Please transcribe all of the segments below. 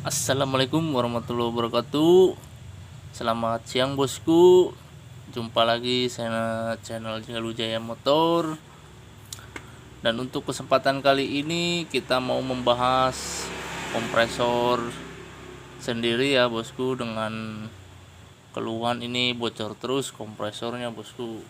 Assalamualaikum warahmatullahi wabarakatuh. Selamat siang bosku. Jumpa lagi saya channel Jalujaya Motor. Dan untuk kesempatan kali ini kita mau membahas kompresor sendiri ya bosku, dengan keluhan ini bocor terus kompresornya bosku.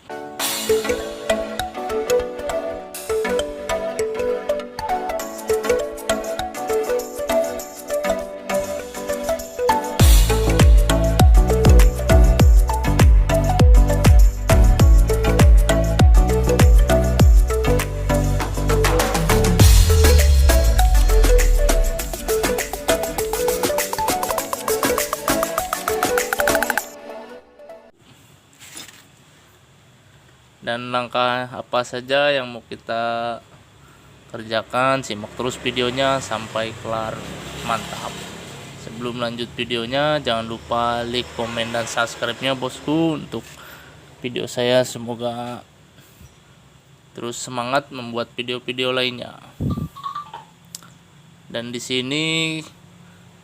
Dan langkah apa saja yang mau kita kerjakan, simak terus videonya sampai kelar. Mantap. Sebelum lanjut videonya, jangan lupa like, komen, dan subscribe-nya bosku untuk video saya. Semoga terus semangat membuat video-video lainnya. Dan di sini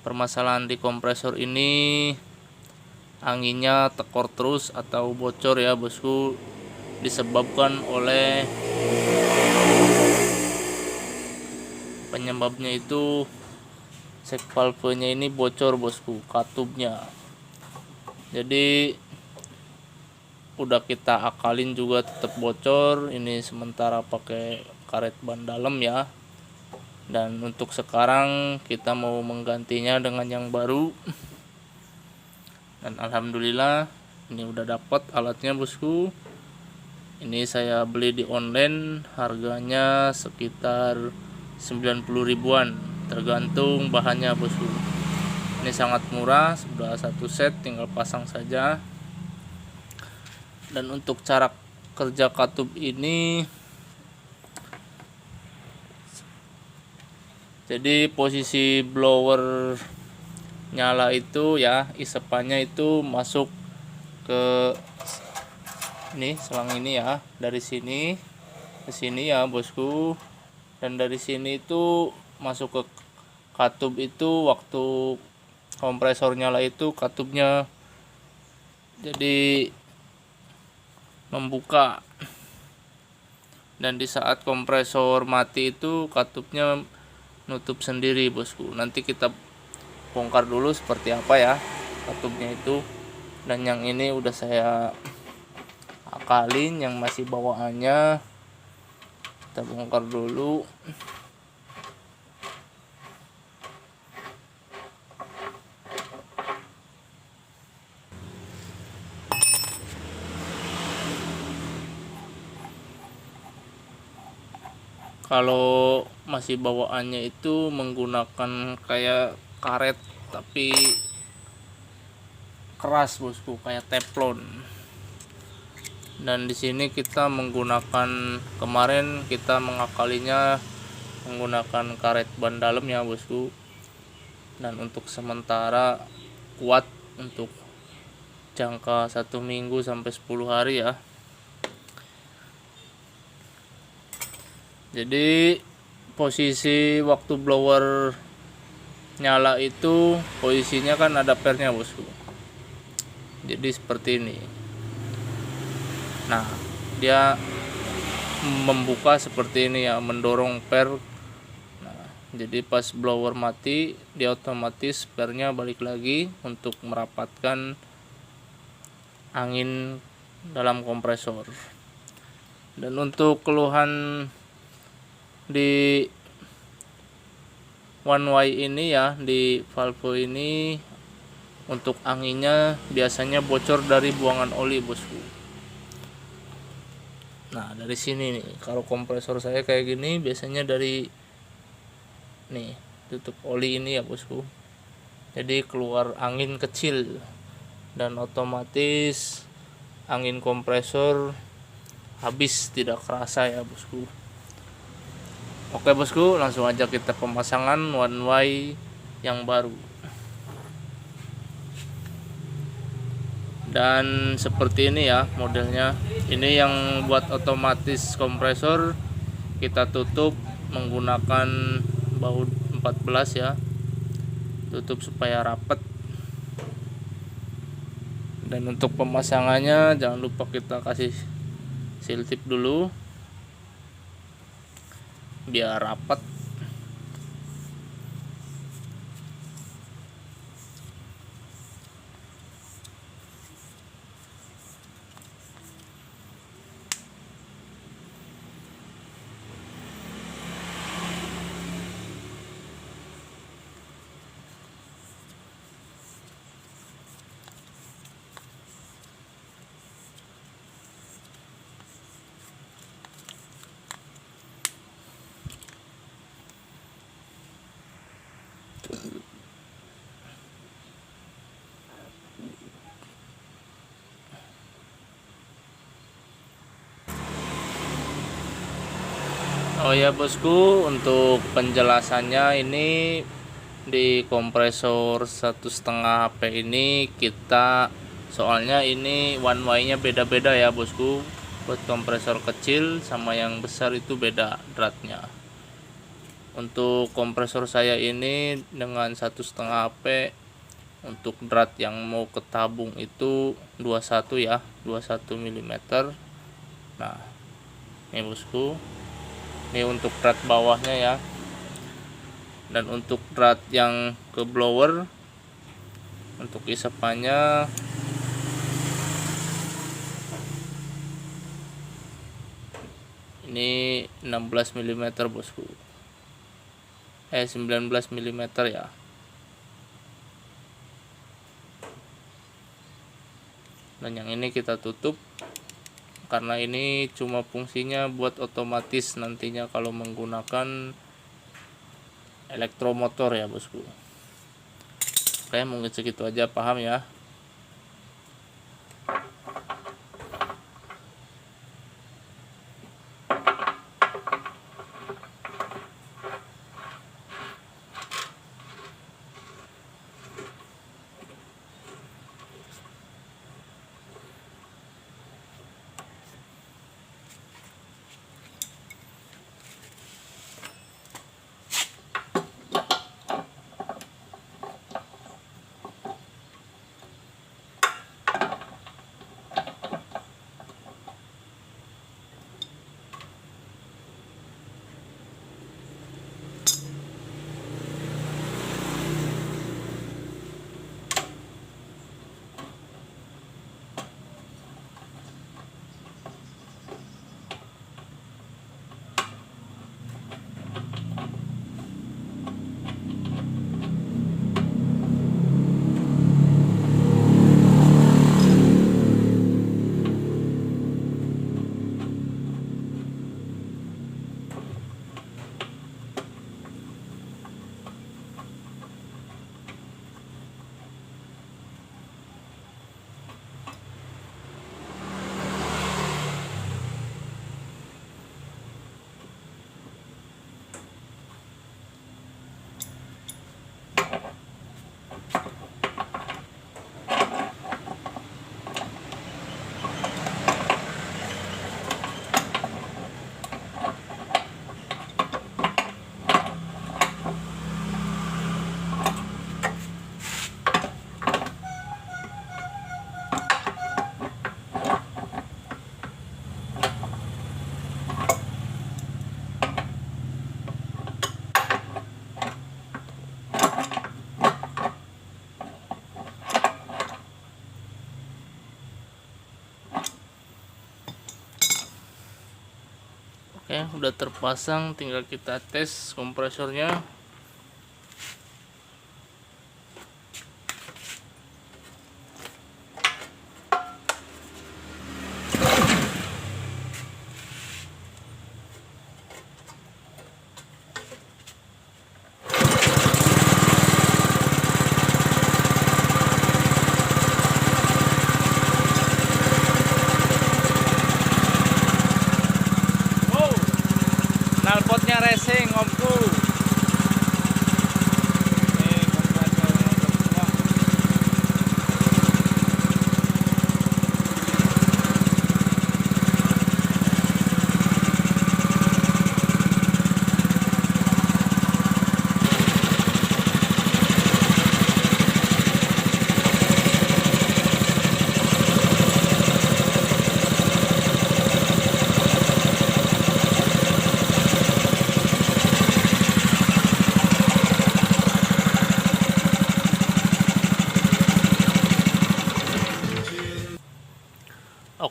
permasalahan di kompresor ini, anginnya tekor terus atau bocor ya bosku, disebabkan oleh penyebabnya itu check valve-nya ini bocor bosku, katupnya. Jadi udah kita akalin juga tetap bocor. Ini sementara pakai karet ban dalam ya. Dan untuk sekarang kita mau menggantinya dengan yang baru. Dan alhamdulillah ini udah dapat alatnya bosku. Ini saya beli di online, harganya sekitar 90 ribuan tergantung bahannya bosku. Ini sangat murah, sudah satu set, tinggal pasang saja. Dan untuk cara kerja katup ini, jadi posisi blower nyala itu ya, isepannya itu masuk ke ini selang ini ya, dari sini ke sini ya bosku. Dan dari sini itu masuk ke katup itu, waktu kompresor nyala itu katupnya jadi membuka. Dan di saat kompresor mati itu katupnya nutup sendiri bosku. Nanti kita bongkar dulu seperti apa ya katupnya itu. Dan yang ini udah saya akalin, yang masih bawaannya kita bongkar dulu. Kalau masih bawaannya itu menggunakan kayak karet tapi keras bosku, kayak teflon. Dan di sini kita menggunakan, kemarin kita mengakalinya menggunakan karet ban dalam ya bosku. Dan untuk sementara kuat untuk jangka 1 minggu sampai 10 hari ya. Jadi posisi waktu blower nyala itu posisinya kan ada pernya bosku. Jadi seperti ini. Nah, dia membuka seperti ini ya, mendorong per. Nah, jadi pas blower mati, dia otomatis pernya balik lagi untuk merapatkan angin dalam kompresor. Dan untuk keluhan di one way ini ya, di valve ini, untuk anginnya biasanya bocor dari buangan oli bosku. Nah, dari sini nih, kalau kompresor saya kayak gini biasanya dari nih tutup oli ini ya bosku. Jadi keluar angin kecil dan otomatis angin kompresor habis, tidak kerasa ya bosku. Oke bosku, langsung aja kita pemasangan one way yang baru. Dan seperti ini ya modelnya. Ini yang buat otomatis kompresor, kita tutup menggunakan baut 14 ya. tutup supaya rapet. Dan untuk pemasangannya jangan lupa kita kasih seal tip dulu biar rapat. Oh ya bosku, untuk penjelasannya ini di kompresor 1,5 HP ini kita, soalnya ini one way nya beda-beda ya bosku. Buat kompresor kecil sama yang besar itu beda dratnya. Untuk kompresor saya ini dengan 1,5 HP, untuk drat yang mau ke tabung itu 21 ya, 21 mm. Nah ini bosku, ini untuk drat bawahnya ya. Dan untuk drat yang ke blower, untuk isapannya ini 16 mm bosku, 19 mm ya. Dan yang ini kita tutup karena ini cuma fungsinya buat otomatis nantinya kalau menggunakan elektromotor ya bosku. Oke, mungkin segitu aja, paham ya. Oke, udah terpasang, tinggal kita tes kompresornya. Knalpotnya racing omku.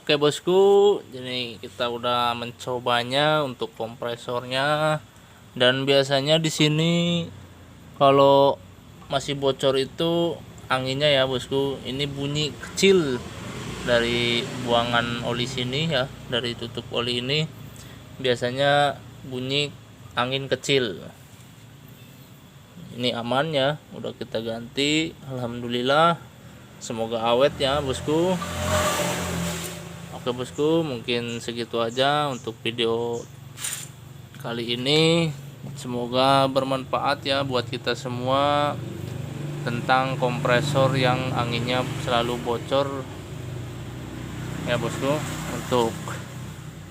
Oke bosku, jadi kita udah mencobanya untuk kompresornya, dan biasanya di sini kalau masih bocor itu anginnya ya bosku, ini bunyi kecil dari buangan oli sini ya, dari tutup oli ini biasanya bunyi angin kecil. Ini aman ya, udah kita ganti, alhamdulillah. Semoga awet ya bosku. Oke bosku, mungkin segitu aja untuk video kali ini. Semoga bermanfaat ya buat kita semua tentang kompresor yang anginnya selalu bocor ya bosku. Untuk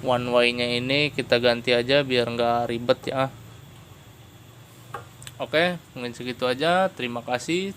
one way nya ini kita ganti aja biar nggak ribet ya. Oke, mungkin segitu aja. Terima kasih.